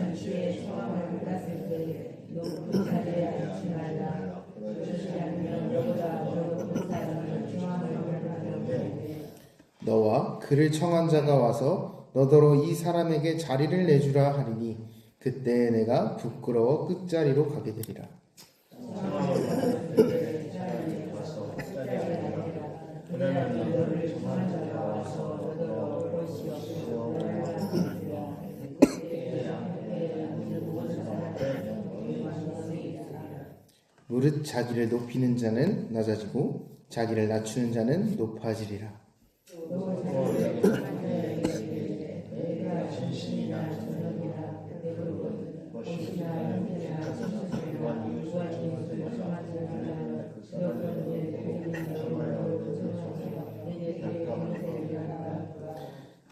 잔치에 청함을 받았을 때 높은 자리에 앉지 말라. 그것이 아니면 너보다 더 높은 사람이 청함을 받았는데 너와 그를 청한 자가 와서 너더러 이 사람에게 자리를 내주라 하리니 그때 내가 부끄러워 끝자리로 가게 되리라. 무릇 자기를 높이는 자는 낮아지고 자기를 낮추는 자는 높아지리라.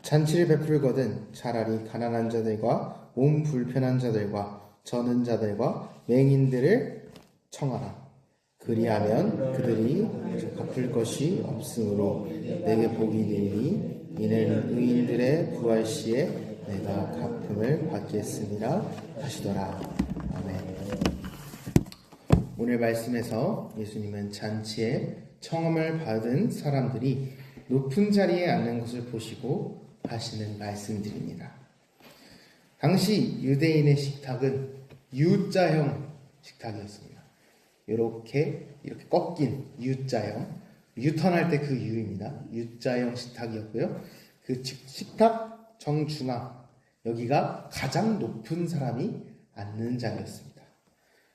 잔치를 베풀거든 차라리 가난한 자들과 몸 불편한 자들과 저는 자들과 맹인들을 청하라. 그리하면 그들이 갚을 것이 없으므로 내게 복이 되리니 이는 의인들의 부활 시에 내가 갚음을 받겠습니다 하시더라. 아멘. 오늘 말씀에서 예수님은 잔치에 청함을 받은 사람들이 높은 자리에 앉는 것을 보시고 하시는 말씀들입니다. 당시 유대인의 식탁은 U자형 식탁이었습니다. 이렇게 꺾인 U자형, 유턴할 때 그 U입니다. U자형 식탁이었고요. 그 식탁 정중앙, 여기가 가장 높은 사람이 앉는 자리였습니다.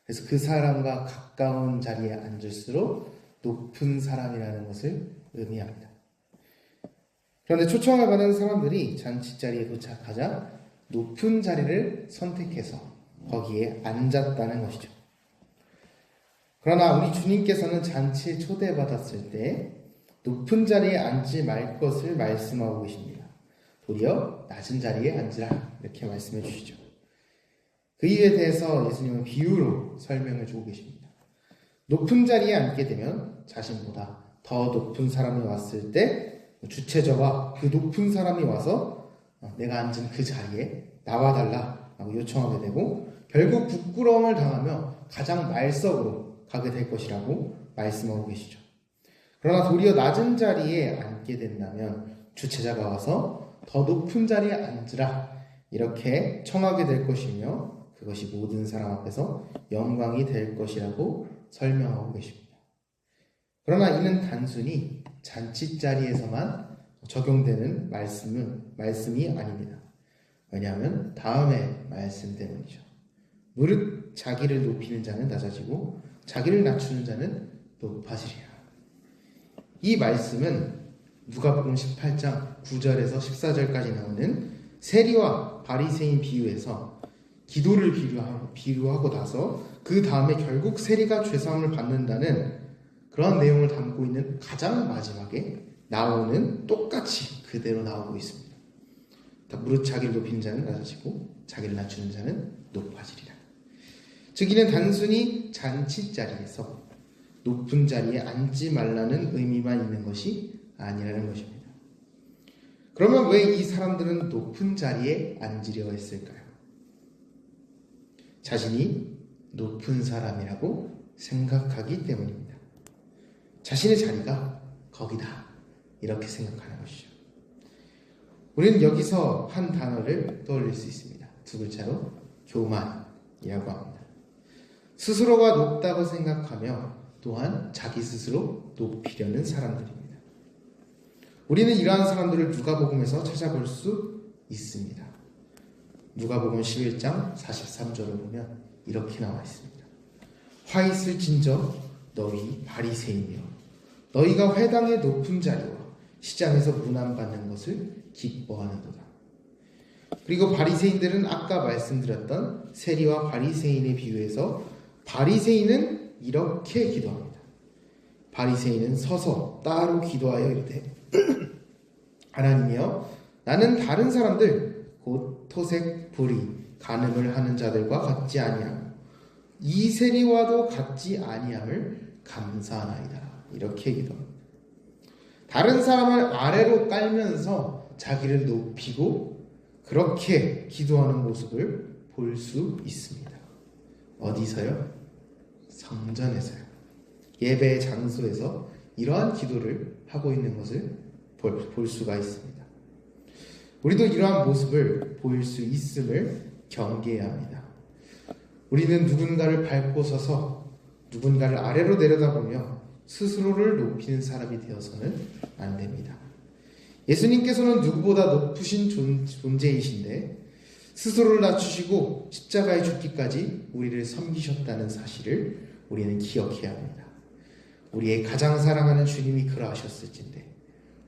그래서 그 사람과 가까운 자리에 앉을수록 높은 사람이라는 것을 의미합니다. 그런데 초청을 받은 사람들이 잔치 자리에 도착하자 높은 자리를 선택해서 거기에 앉았다는 것이죠. 그러나 우리 주님께서는 잔치에 초대받았을 때 높은 자리에 앉지 말 것을 말씀하고 계십니다. 도리어 낮은 자리에 앉으라 이렇게 말씀해 주시죠. 그 이유에 대해서 예수님은 비유로 설명해 주고 계십니다. 높은 자리에 앉게 되면 자신보다 더 높은 사람이 왔을 때 주최자와 그 높은 사람이 와서 내가 앉은 그 자리에 나와달라고 요청하게 되고 결국 부끄러움을 당하며 가장 말석으로 가게 될 것이라고 말씀하고 계시죠. 그러나 도리어 낮은 자리에 앉게 된다면 주최자가 와서 더 높은 자리에 앉으라 이렇게 청하게 될 것이며 그것이 모든 사람 앞에서 영광이 될 것이라고 설명하고 계십니다. 그러나 이는 단순히 잔치 자리에서만 적용되는 말씀이 아닙니다. 왜냐하면 다음의 말씀 때문이죠. 무릇 자기를 높이는 자는 낮아지고 자기를 낮추는 자는 높아지리라. 이 말씀은 누가복음 18장 9절에서 14절까지 나오는 세리와 바리새인 비유에서 기도를 비유하고 나서 그 다음에 결국 세리가 죄사함을 받는다는 그런 내용을 담고 있는 가장 마지막에 나오는 똑같이 그대로 나오고 있습니다. 무릇 자기를 높이는 자는 낮아지고 자기를 낮추는 자는 높아지리라. 즉 이는 단순히 잔치 자리에서 높은 자리에 앉지 말라는 의미만 있는 것이 아니라는 것입니다. 그러면 왜 이 사람들은 높은 자리에 앉으려 했을까요? 자신이 높은 사람이라고 생각하기 때문입니다. 자신의 자리가 거기다 이렇게 생각하는 것이죠. 우리는 여기서 한 단어를 떠올릴 수 있습니다. 두 글자로 교만이라고 합니다. 스스로가 높다고 생각하며 또한 자기 스스로 높이려는 사람들입니다. 우리는 이러한 사람들을 누가복음에서 찾아볼 수 있습니다. 누가복음 11장 43절을 보면 이렇게 나와 있습니다. 화 있을진저 너희 바리새인이여 너희가 회당의 높은 자리와 시장에서 문안받는 것을 기뻐하는도다. 그리고 바리새인들은 아까 말씀드렸던 세리와 바리새인의 비유에서 바리새인은 이렇게 기도합니다. 바리새인은 서서 따로 기도하여 이르되 하나님이여 나는 다른 사람들 곧 토색 불의 간음을 하는 자들과 같지 아니하며 이 세리와도 같지 아니함을 감사하나이다. 이렇게 기도합니다. 다른 사람을 아래로 깔면서 자기를 높이고 그렇게 기도하는 모습을 볼 수 있습니다. 어디서요? 성전에서요. 예배 장소에서 이러한 기도를 하고 있는 것을 볼 수가 있습니다. 우리도 이러한 모습을 보일 수 있음을 경계해야 합니다. 우리는 누군가를 밟고 서서 누군가를 아래로 내려다보며 스스로를 높이는 사람이 되어서는 안 됩니다. 예수님께서는 누구보다 높으신 존재이신데 스스로를 낮추시고 십자가에 죽기까지 우리를 섬기셨다는 사실을 우리는 기억해야 합니다. 우리의 가장 사랑하는 주님이 그러하셨을진데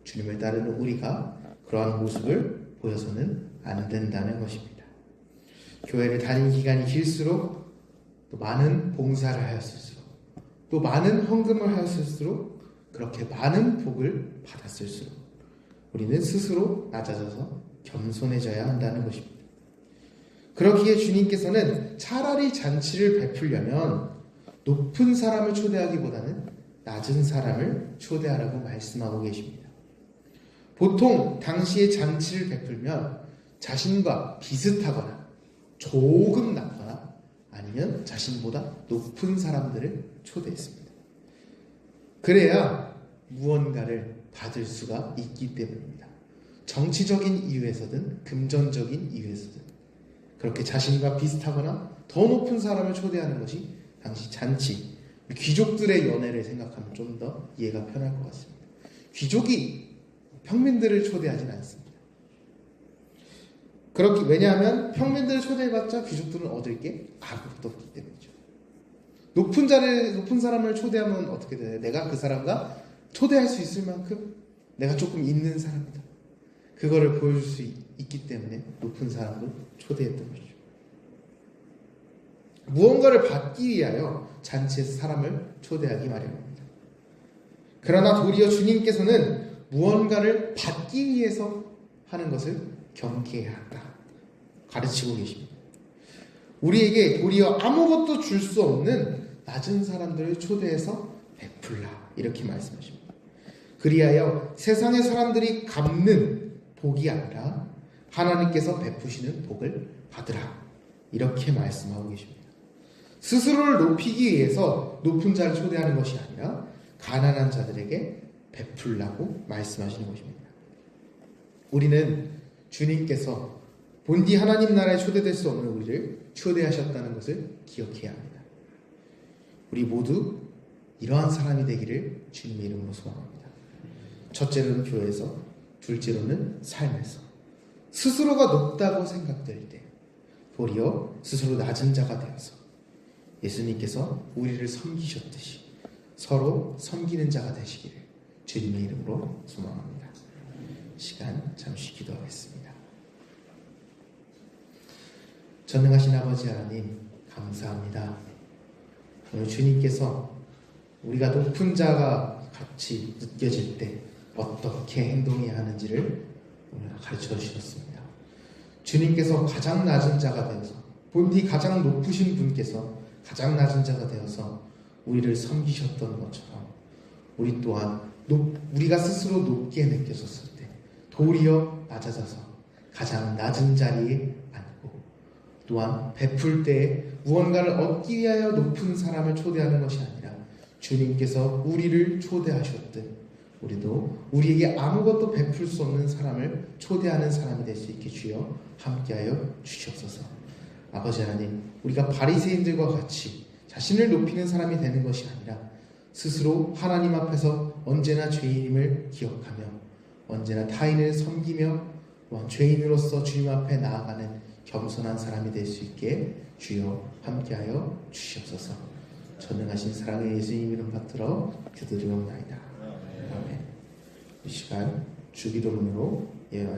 주님을 따르는 우리가 그러한 모습을 보여서는 안 된다는 것입니다. 교회를 다닌 기간이 길수록 또 많은 봉사를 하였을수록 또 많은 헌금을 하였을수록 그렇게 많은 복을 받았을수록 우리는 스스로 낮아져서 겸손해져야 한다는 것입니다. 그렇기에 주님께서는 차라리 잔치를 베풀려면 높은 사람을 초대하기보다는 낮은 사람을 초대하라고 말씀하고 계십니다. 보통 당시에 잔치를 베풀면 자신과 비슷하거나 조금 낮거나 아니면 자신보다 높은 사람들을 초대했습니다. 그래야 무언가를 받을 수가 있기 때문입니다. 정치적인 이유에서든 금전적인 이유에서든 그렇게 자신과 비슷하거나 더 높은 사람을 초대하는 것이 당시 잔치, 귀족들의 연회를 생각하면 좀 더 이해가 편할 것 같습니다. 귀족이 평민들을 초대하진 않습니다. 왜냐하면 평민들을 초대해봤자 귀족들은 얻을 게 아무것도 없기 때문이죠. 높은 사람을 초대하면 어떻게 돼요? 내가 그 사람과 초대할 수 있을 만큼 내가 조금 있는 사람이다. 그거를 보여줄 수 있기 때문에 높은 사람도 초대했던 것이죠. 무언가를 받기 위하여 잔치에서 사람을 초대하기 마련입니다. 그러나 도리어 주님께서는 무언가를 받기 위해서 하는 것을 경계해야 한다 가르치고 계십니다. 우리에게 도리어 아무것도 줄 수 없는 낮은 사람들을 초대해서 베풀라 이렇게 말씀하십니다. 그리하여 세상의 사람들이 갚는 복이 아니라 하나님께서 베푸시는 복을 받으라 이렇게 말씀하고 계십니다. 스스로를 높이기 위해서 높은 자를 초대하는 것이 아니라 가난한 자들에게 베풀라고 말씀하시는 것입니다. 우리는 주님께서 본디 하나님 나라에 초대될 수 없는 우리를 초대하셨다는 것을 기억해야 합니다. 우리 모두 이러한 사람이 되기를 주님의 이름으로 소원합니다. 첫째로는 교회에서, 둘째로는 삶에서 스스로가 높다고 생각될 때 도리어 스스로 낮은 자가 되어서 예수님께서 우리를 섬기셨듯이 서로 섬기는 자가 되시기를 주님의 이름으로 소망합니다. 시간 잠시 기도하겠습니다. 전능하신 아버지 하나님 감사합니다. 오늘 주님께서 우리가 높은 자가 같이 느껴질 때 어떻게 행동해야 하는지를 오늘 가르쳐 주셨습니다. 주님께서 가장 낮은 자가 되어서 본디 가장 높으신 분께서 가장 낮은 자가 되어서 우리를 섬기셨던 것처럼 우리 또한 우리가 스스로 높게 느껴졌을 때 도리어 낮아져서 가장 낮은 자리에 앉고 또한 베풀 때 무언가를 얻기 위하여 높은 사람을 초대하는 것이 아니라 주님께서 우리를 초대하셨듯 우리도 우리에게 아무것도 베풀 수 없는 사람을 초대하는 사람이 될 수 있게 주여 함께하여 주시옵소서. 아버지 하나님, 우리가 바리새인들과 같이 자신을 높이는 사람이 되는 것이 아니라 스스로 하나님 앞에서 언제나 죄인임을 기억하며 언제나 타인을 섬기며 또한 죄인으로서 주님 앞에 나아가는 겸손한 사람이 될 수 있게 주여 함께하여 주시옵소서. 전능하신 사랑의 예수님 이름 받들어 기도드리옵나이다. 아멘. 이 시간 주기도문으로 예언